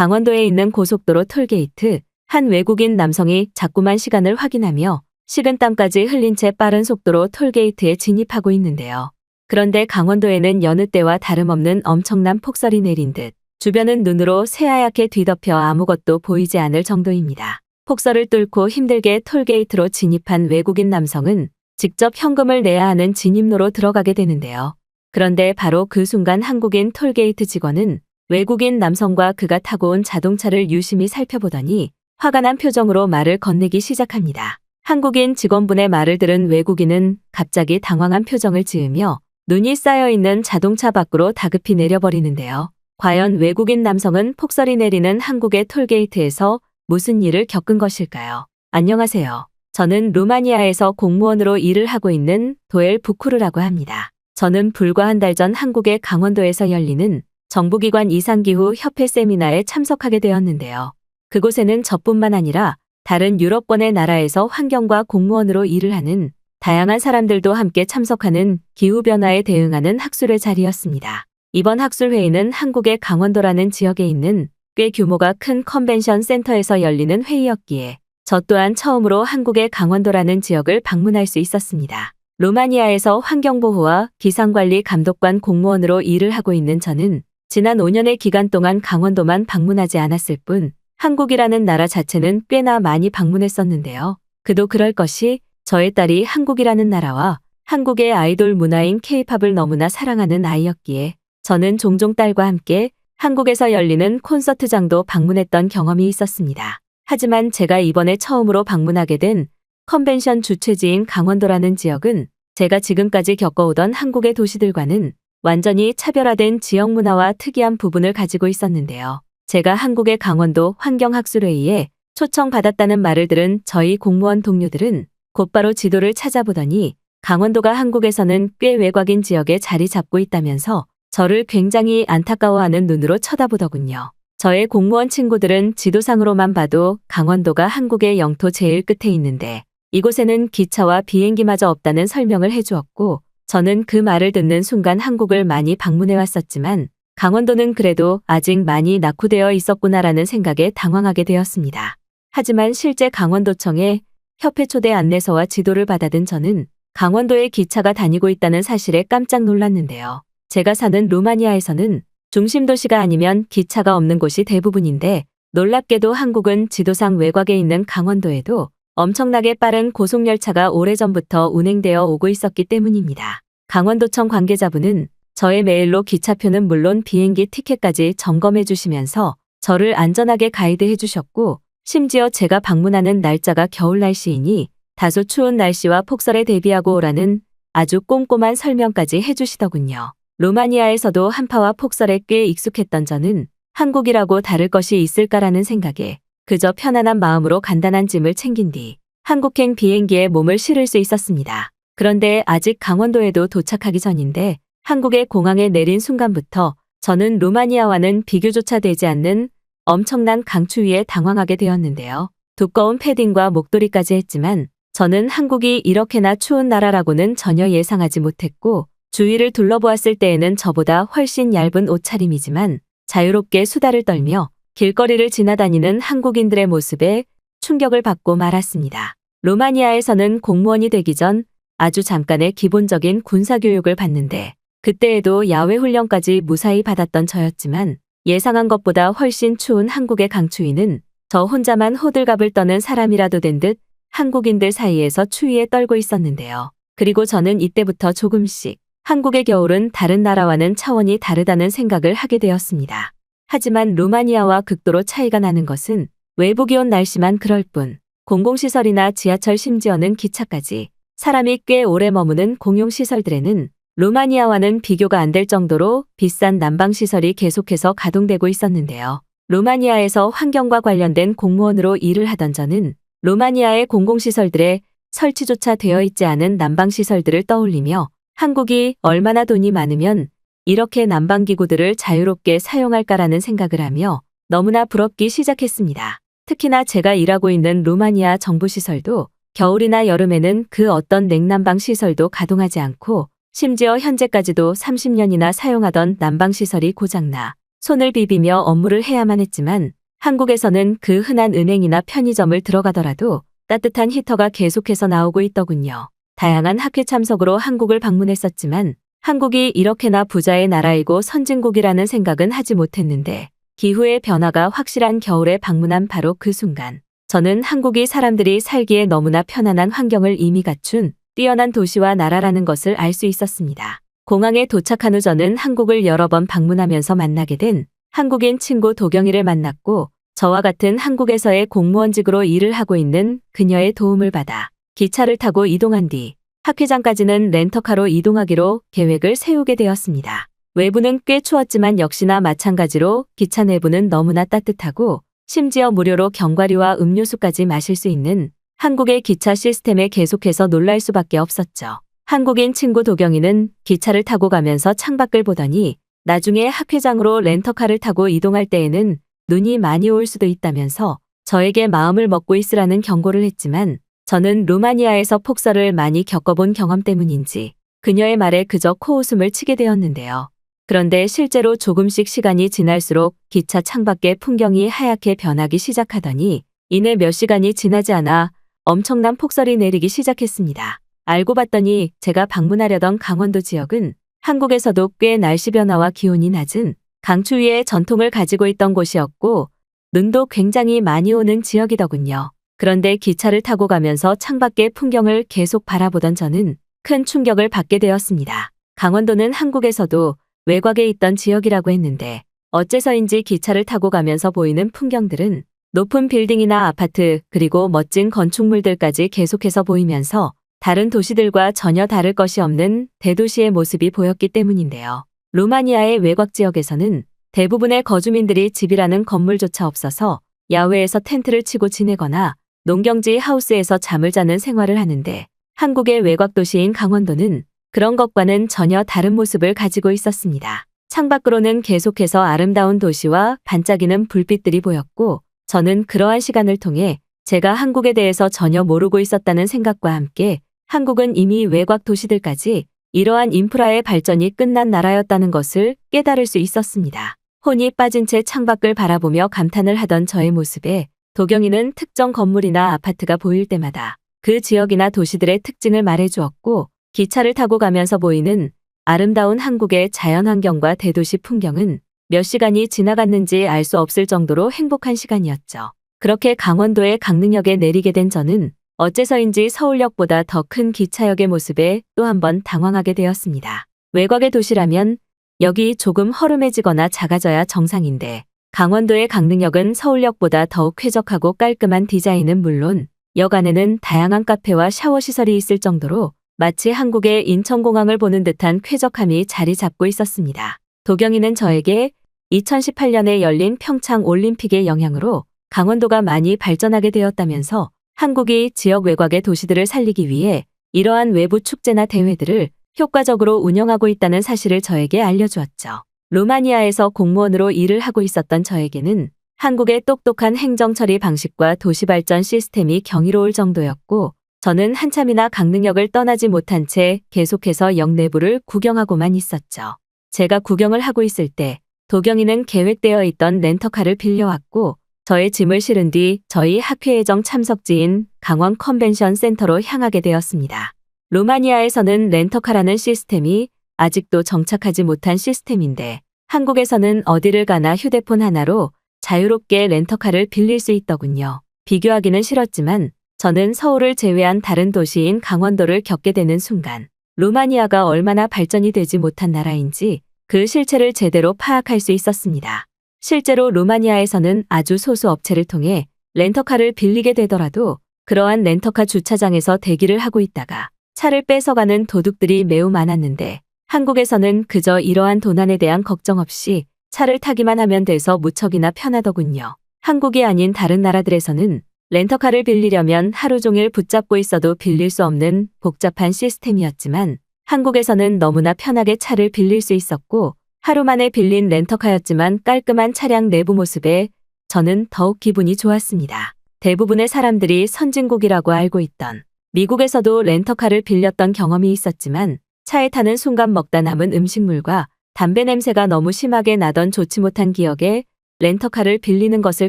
강원도에 있는 고속도로 톨게이트, 한 외국인 남성이 자꾸만 시간을 확인하며 식은땀까지 흘린 채 빠른 속도로 톨게이트에 진입하고 있는데요. 그런데 강원도에는 여느 때와 다름없는 엄청난 폭설이 내린 듯 주변은 눈으로 새하얗게 뒤덮여 아무것도 보이지 않을 정도입니다. 폭설을 뚫고 힘들게 톨게이트로 진입한 외국인 남성은 직접 현금을 내야 하는 진입로로 들어가게 되는데요. 그런데 바로 그 순간 한국인 톨게이트 직원은 외국인 남성과 그가 타고 온 자동차를 유심히 살펴보더니 화가 난 표정으로 말을 건네기 시작합니다. 한국인 직원분의 말을 들은 외국인은 갑자기 당황한 표정을 지으며 눈이 쌓여있는 자동차 밖으로 다급히 내려버리는데요. 과연 외국인 남성은 폭설이 내리는 한국의 톨게이트에서 무슨 일을 겪은 것일까요? 안녕하세요. 저는 루마니아에서 공무원으로 일을 하고 있는 도엘 부쿠르라고 합니다. 저는 불과 한 달 전 한국의 강원도에서 열리는 정부기관 이상기후 협회 세미나에 참석하게 되었는데요. 그곳에는 저뿐만 아니라 다른 유럽권의 나라에서 환경과 공무원으로 일을 하는 다양한 사람들도 함께 참석하는 기후변화에 대응하는 학술회 자리였습니다. 이번 학술회의는 한국의 강원도라는 지역에 있는 꽤 규모가 큰 컨벤션 센터에서 열리는 회의였기에 저 또한 처음으로 한국의 강원도라는 지역을 방문할 수 있었습니다. 루마니아에서 환경보호와 기상관리 감독관 공무원으로 일을 하고 있는 저는 지난 5년의 기간 동안 강원도만 방문하지 않았을 뿐 한국이라는 나라 자체는 꽤나 많이 방문했었는데요. 그도 그럴 것이 저의 딸이 한국이라는 나라와 한국의 아이돌 문화인 K-팝을 너무나 사랑하는 아이였기에 저는 종종 딸과 함께 한국에서 열리는 콘서트장도 방문했던 경험이 있었습니다. 하지만 제가 이번에 처음으로 방문하게 된 컨벤션 주최지인 강원도라는 지역은 제가 지금까지 겪어오던 한국의 도시들과는 완전히 차별화된 지역 문화와 특이한 부분을 가지고 있었는데요. 제가 한국의 강원도 환경학술회의에 초청받았다는 말을 들은 저희 공무원 동료들은 곧바로 지도를 찾아보더니 강원도가 한국에서는 꽤 외곽인 지역에 자리 잡고 있다면서 저를 굉장히 안타까워하는 눈으로 쳐다보더군요. 저의 공무원 친구들은 지도상으로만 봐도 강원도가 한국의 영토 제일 끝에 있는데 이곳에는 기차와 비행기마저 없다는 설명을 해주었고 저는 그 말을 듣는 순간 한국을 많이 방문해 왔었지만 강원도는 그래도 아직 많이 낙후되어 있었구나라는 생각에 당황하게 되었습니다. 하지만 실제 강원도청의 협회 초대 안내서와 지도를 받아든 저는 강원도에 기차가 다니고 있다는 사실에 깜짝 놀랐는데요. 제가 사는 루마니아에서는 중심도시가 아니면 기차가 없는 곳이 대부분인데 놀랍게도 한국은 지도상 외곽에 있는 강원도에도 엄청나게 빠른 고속열차가 오래전부터 운행되어 오고 있었기 때문입니다. 강원도청 관계자분은 저의 메일로 기차표는 물론 비행기 티켓까지 점검해 주시면서 저를 안전하게 가이드해 주셨고 심지어 제가 방문하는 날짜가 겨울 날씨이니 다소 추운 날씨와 폭설에 대비하고 오라는 아주 꼼꼼한 설명까지 해주시더군요. 루마니아에서도 한파와 폭설에 꽤 익숙했던 저는 한국이라고 다를 것이 있을까라는 생각에 그저 편안한 마음으로 간단한 짐을 챙긴 뒤 한국행 비행기에 몸을 실을 수 있었습니다. 그런데 아직 강원도에도 도착하기 전인데 한국의 공항에 내린 순간부터 저는 루마니아와는 비교조차 되지 않는 엄청난 강추위에 당황하게 되었는데요. 두꺼운 패딩과 목도리까지 했지만 저는 한국이 이렇게나 추운 나라라고는 전혀 예상하지 못했고 주위를 둘러보았을 때에는 저보다 훨씬 얇은 옷차림이지만 자유롭게 수다를 떨며 길거리를 지나다니는 한국인들의 모습에 충격을 받고 말았습니다. 루마니아에서는 공무원이 되기 전 아주 잠깐의 기본적인 군사교육을 받는데 그때에도 야외 훈련까지 무사히 받았던 저였지만 예상한 것보다 훨씬 추운 한국의 강추위는 저 혼자만 호들갑을 떠는 사람이라도 된 듯 한국인들 사이에서 추위에 떨고 있었는데요. 그리고 저는 이때부터 조금씩 한국의 겨울은 다른 나라와는 차원이 다르다는 생각을 하게 되었습니다. 하지만 루마니아와 극도로 차이가 나는 것은 외부 기온 날씨만 그럴 뿐 공공시설이나 지하철 심지어는 기차까지 사람이 꽤 오래 머무는 공용시설들에는 루마니아와는 비교가 안 될 정도로 비싼 난방시설이 계속해서 가동되고 있었는데요. 루마니아에서 환경과 관련된 공무원으로 일을 하던 저는 루마니아의 공공시설들에 설치조차 되어 있지 않은 난방시설들을 떠올리며 한국이 얼마나 돈이 많으면 이렇게 난방기구들을 자유롭게 사용할까라는 생각을 하며 너무나 부럽기 시작했습니다. 특히나 제가 일하고 있는 루마니아 정부시설도 겨울이나 여름에는 그 어떤 냉난방 시설도 가동하지 않고 심지어 현재까지도 30년이나 사용하던 난방시설이 고장나 손을 비비며 업무를 해야만 했지만 한국에서는 그 흔한 은행이나 편의점을 들어가더라도 따뜻한 히터가 계속해서 나오고 있더군요. 다양한 학회 참석으로 한국을 방문했었지만 한국이 이렇게나 부자의 나라이고 선진국이라는 생각은 하지 못했는데 기후의 변화가 확실한 겨울에 방문한 바로 그 순간 저는 한국이 사람들이 살기에 너무나 편안한 환경을 이미 갖춘 뛰어난 도시와 나라라는 것을 알 수 있었습니다. 공항에 도착한 후 저는 한국을 여러 번 방문하면서 만나게 된 한국인 친구 도경이를 만났고 저와 같은 한국에서의 공무원직으로 일을 하고 있는 그녀의 도움을 받아 기차를 타고 이동한 뒤 학회장까지는 렌터카로 이동하기로 계획을 세우게 되었습니다. 외부는 꽤 추웠지만 역시나 마찬가지로 기차 내부는 너무나 따뜻하고 심지어 무료로 견과류와 음료수까지 마실 수 있는 한국의 기차 시스템에 계속해서 놀랄 수밖에 없었죠. 한국인 친구 도경이는 기차를 타고 가면서 창밖을 보더니 나중에 학회장으로 렌터카를 타고 이동할 때에는 눈이 많이 올 수도 있다면서 저에게 마음을 먹고 있으라는 경고를 했지만 저는 루마니아에서 폭설을 많이 겪어본 경험 때문인지 그녀의 말에 그저 코웃음을 치게 되었는데요. 그런데 실제로 조금씩 시간이 지날수록 기차 창밖의 풍경이 하얗게 변하기 시작하더니 이내 몇 시간이 지나지 않아 엄청난 폭설이 내리기 시작했습니다. 알고 봤더니 제가 방문하려던 강원도 지역은 한국에서도 꽤 날씨 변화와 기온이 낮은 강추위의 전통을 가지고 있던 곳이었고 눈도 굉장히 많이 오는 지역이더군요. 그런데 기차를 타고 가면서 창밖의 풍경을 계속 바라보던 저는 큰 충격을 받게 되었습니다. 강원도는 한국에서도 외곽에 있던 지역이라고 했는데 어째서인지 기차를 타고 가면서 보이는 풍경들은 높은 빌딩이나 아파트 그리고 멋진 건축물들까지 계속해서 보이면서 다른 도시들과 전혀 다를 것이 없는 대도시의 모습이 보였기 때문인데요. 루마니아의 외곽 지역에서는 대부분의 거주민들이 집이라는 건물조차 없어서 야외에서 텐트를 치고 지내거나 농경지 하우스에서 잠을 자는 생활을 하는데 한국의 외곽 도시인 강원도는 그런 것과는 전혀 다른 모습을 가지고 있었습니다. 창밖으로는 계속해서 아름다운 도시와 반짝이는 불빛들이 보였고 저는 그러한 시간을 통해 제가 한국에 대해서 전혀 모르고 있었다는 생각과 함께 한국은 이미 외곽 도시들까지 이러한 인프라의 발전이 끝난 나라였다는 것을 깨달을 수 있었습니다. 혼이 빠진 채 창밖을 바라보며 감탄을 하던 저의 모습에 도경이는 특정 건물이나 아파트가 보일 때마다 그 지역이나 도시들의 특징을 말해주었고 기차를 타고 가면서 보이는 아름다운 한국의 자연환경과 대도시 풍경은 몇 시간이 지나갔는지 알 수 없을 정도로 행복한 시간이었죠. 그렇게 강원도의 강릉역에 내리게 된 저는 어째서인지 서울역보다 더 큰 기차역의 모습에 또 한 번 당황하게 되었습니다. 외곽의 도시라면 역이 조금 허름해지거나 작아져야 정상인데 강원도의 강릉역은 서울역보다 더욱 쾌적하고 깔끔한 디자인은 물론 역 안에는 다양한 카페와 샤워 시설이 있을 정도로 마치 한국의 인천공항을 보는 듯한 쾌적함이 자리 잡고 있었습니다. 도경이는 저에게 2018년에 열린 평창 올림픽의 영향으로 강원도가 많이 발전하게 되었다면서 한국이 지역 외곽의 도시들을 살리기 위해 이러한 외부 축제나 대회들을 효과적으로 운영하고 있다는 사실을 저에게 알려주었죠. 루마니아에서 공무원으로 일을 하고 있었던 저에게는 한국의 똑똑한 행정처리 방식과 도시발전 시스템이 경이로울 정도였고 저는 한참이나 강릉역을 떠나지 못한 채 계속해서 역 내부를 구경하고만 있었죠. 제가 구경을 하고 있을 때 도경이는 계획되어 있던 렌터카를 빌려왔고 저의 짐을 실은 뒤 저희 학회 예정 참석지인 강원 컨벤션 센터로 향하게 되었습니다. 루마니아에서는 렌터카라는 시스템이 아직도 정착하지 못한 시스템인데 한국에서는 어디를 가나 휴대폰 하나로 자유롭게 렌터카를 빌릴 수 있더군요. 비교하기는 싫었지만 저는 서울을 제외한 다른 도시인 강원도를 겪게 되는 순간 루마니아가 얼마나 발전이 되지 못한 나라인지 그 실체를 제대로 파악할 수 있었습니다. 실제로 루마니아에서는 아주 소수 업체를 통해 렌터카를 빌리게 되더라도 그러한 렌터카 주차장에서 대기를 하고 있다가 차를 뺏어가는 도둑들이 매우 많았는데 한국에서는 그저 이러한 도난에 대한 걱정 없이 차를 타기만 하면 돼서 무척이나 편하더군요. 한국이 아닌 다른 나라들에서는 렌터카를 빌리려면 하루 종일 붙잡고 있어도 빌릴 수 없는 복잡한 시스템이었지만 한국에서는 너무나 편하게 차를 빌릴 수 있었고 하루 만에 빌린 렌터카였지만 깔끔한 차량 내부 모습에 저는 더욱 기분이 좋았습니다. 대부분의 사람들이 선진국이라고 알고 있던 미국에서도 렌터카를 빌렸던 경험이 있었지만 차에 타는 순간 먹다 남은 음식물과 담배 냄새가 너무 심하게 나던 좋지 못한 기억에 렌터카를 빌리는 것을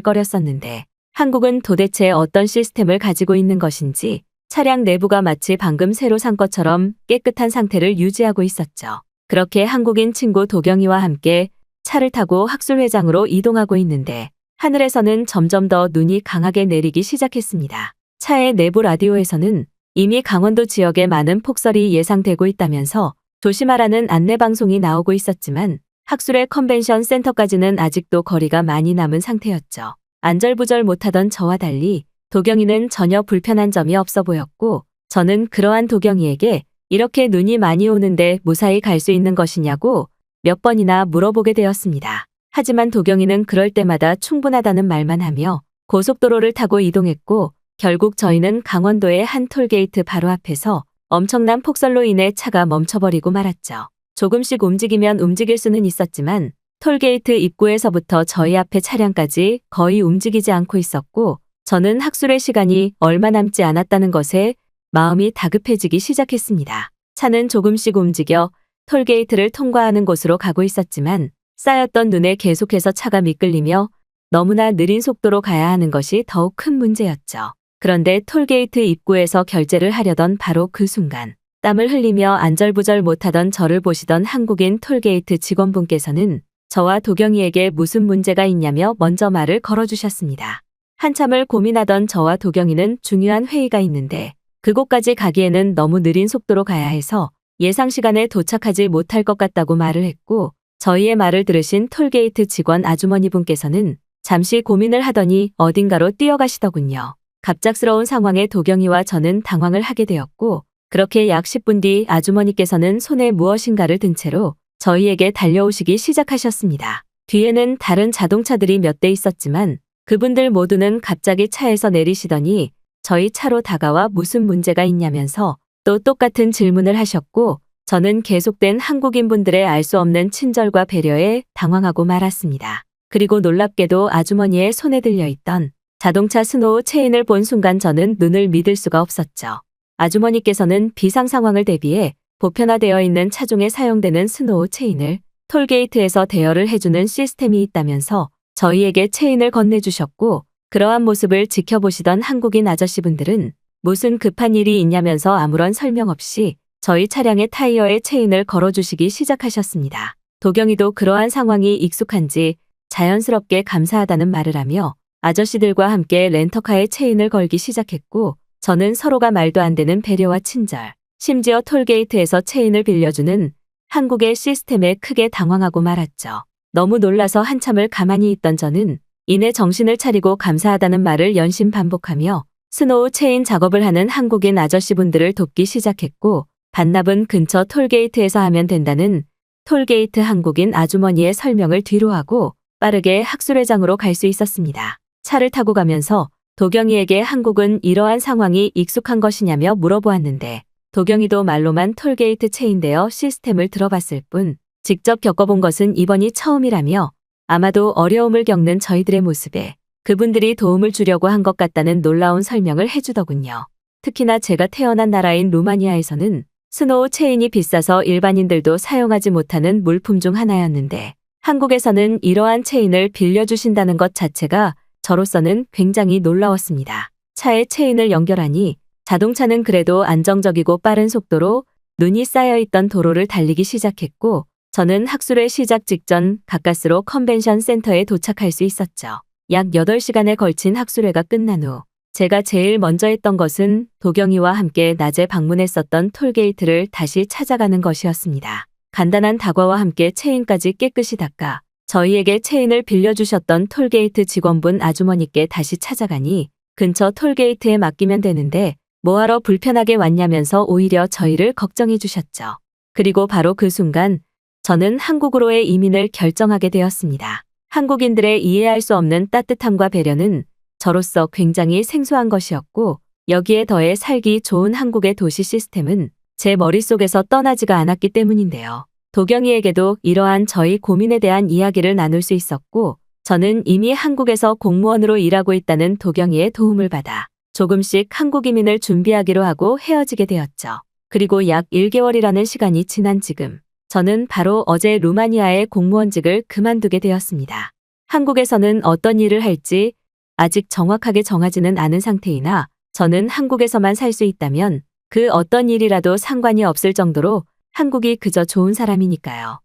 꺼렸었는데 한국은 도대체 어떤 시스템을 가지고 있는 것인지 차량 내부가 마치 방금 새로 산 것처럼 깨끗한 상태를 유지하고 있었죠. 그렇게 한국인 친구 도경이와 함께 차를 타고 학술회장으로 이동하고 있는데 하늘에서는 점점 더 눈이 강하게 내리기 시작했습니다. 차의 내부 라디오에서는 이미 강원도 지역에 많은 폭설이 예상되고 있다면서 조심하라는 안내방송이 나오고 있었지만 학술회 컨벤션 센터까지는 아직도 거리가 많이 남은 상태였죠. 안절부절 못하던 저와 달리 도경이는 전혀 불편한 점이 없어 보였고 저는 그러한 도경이에게 이렇게 눈이 많이 오는데 무사히 갈 수 있는 것이냐고 몇 번이나 물어보게 되었습니다. 하지만 도경이는 그럴 때마다 충분하다는 말만 하며 고속도로를 타고 이동했고 결국 저희는 강원도의 한 톨게이트 바로 앞에서 엄청난 폭설로 인해 차가 멈춰버리고 말았죠. 조금씩 움직이면 움직일 수는 있었지만 톨게이트 입구에서부터 저희 앞에 차량까지 거의 움직이지 않고 있었고 저는 학술의 시간이 얼마 남지 않았다는 것에 마음이 다급해지기 시작했습니다. 차는 조금씩 움직여 톨게이트를 통과하는 곳으로 가고 있었지만 쌓였던 눈에 계속해서 차가 미끌리며 너무나 느린 속도로 가야 하는 것이 더욱 큰 문제였죠. 그런데 톨게이트 입구에서 결제를 하려던 바로 그 순간 땀을 흘리며 안절부절 못하던 저를 보시던 한국인 톨게이트 직원분께서는 저와 도경이에게 무슨 문제가 있냐며 먼저 말을 걸어주셨습니다. 한참을 고민하던 저와 도경이는 중요한 회의가 있는데 그곳까지 가기에는 너무 느린 속도로 가야 해서 예상 시간에 도착하지 못할 것 같다고 말을 했고 저희의 말을 들으신 톨게이트 직원 아주머니 분께서는 잠시 고민을 하더니 어딘가로 뛰어가시더군요. 갑작스러운 상황에 도경이와 저는 당황을 하게 되었고 그렇게 약 10분 뒤 아주머니께서는 손에 무엇인가를 든 채로 저희에게 달려오시기 시작하셨습니다. 뒤에는 다른 자동차들이 몇 대 있었지만 그분들 모두는 갑자기 차에서 내리시더니 저희 차로 다가와 무슨 문제가 있냐면서 또 똑같은 질문을 하셨고 저는 계속된 한국인분들의 알 수 없는 친절과 배려에 당황하고 말았습니다. 그리고 놀랍게도 아주머니의 손에 들려있던 자동차 스노우 체인을 본 순간 저는 눈을 믿을 수가 없었죠. 아주머니께서는 비상 상황을 대비해 보편화되어 있는 차종에 사용되는 스노우 체인을 톨게이트에서 대여를 해주는 시스템이 있다면서 저희에게 체인을 건네주셨고 그러한 모습을 지켜보시던 한국인 아저씨분들은 무슨 급한 일이 있냐면서 아무런 설명 없이 저희 차량의 타이어에 체인을 걸어주시기 시작하셨습니다. 도경이도 그러한 상황이 익숙한지 자연스럽게 감사하다는 말을 하며 아저씨들과 함께 렌터카에 체인을 걸기 시작했고 저는 서로가 말도 안 되는 배려와 친절, 심지어 톨게이트에서 체인을 빌려주는 한국의 시스템에 크게 당황하고 말았죠. 너무 놀라서 한참을 가만히 있던 저는 이내 정신을 차리고 감사하다는 말을 연신 반복하며 스노우 체인 작업을 하는 한국인 아저씨분들을 돕기 시작했고 반납은 근처 톨게이트에서 하면 된다는 톨게이트 한국인 아주머니의 설명을 뒤로하고 빠르게 학술회장으로 갈 수 있었습니다. 차를 타고 가면서 도경이에게 한국은 이러한 상황이 익숙한 것이냐며 물어보았는데 도경이도 말로만 톨게이트 체인 대여 시스템을 들어봤을 뿐 직접 겪어본 것은 이번이 처음이라며 아마도 어려움을 겪는 저희들의 모습에 그분들이 도움을 주려고 한 것 같다는 놀라운 설명을 해주더군요. 특히나 제가 태어난 나라인 루마니아에서는 스노우 체인이 비싸서 일반인들도 사용하지 못하는 물품 중 하나였는데 한국에서는 이러한 체인을 빌려주신다는 것 자체가 저로서는 굉장히 놀라웠습니다. 차에 체인을 연결하니 자동차는 그래도 안정적이고 빠른 속도로 눈이 쌓여있던 도로를 달리기 시작했고 저는 학술회 시작 직전 가까스로 컨벤션 센터에 도착할 수 있었죠. 약 8시간에 걸친 학술회가 끝난 후 제가 제일 먼저 했던 것은 도경이와 함께 낮에 방문했었던 톨게이트를 다시 찾아가는 것이었습니다. 간단한 다과와 함께 체인까지 깨끗이 닦아 저희에게 체인을 빌려주셨던 톨게이트 직원분 아주머니께 다시 찾아가니 근처 톨게이트에 맡기면 되는데 뭐하러 불편하게 왔냐면서 오히려 저희를 걱정해 주셨죠. 그리고 바로 그 순간 저는 한국으로의 이민을 결정하게 되었습니다. 한국인들의 이해할 수 없는 따뜻함과 배려는 저로서 굉장히 생소한 것이었고 여기에 더해 살기 좋은 한국의 도시 시스템은 제 머릿속에서 떠나지가 않았기 때문인데요. 도경이에게도 이러한 저희 고민에 대한 이야기를 나눌 수 있었고 저는 이미 한국에서 공무원으로 일하고 있다는 도경이의 도움을 받아 조금씩 한국 이민을 준비하기로 하고 헤어지게 되었죠. 그리고 약 1개월이라는 시간이 지난 지금 저는 바로 어제 루마니아의 공무원직을 그만두게 되었습니다. 한국에서는 어떤 일을 할지 아직 정확하게 정하지는 않은 상태이나 저는 한국에서만 살 수 있다면 그 어떤 일이라도 상관이 없을 정도로 한국이 그저 좋은 사람이니까요.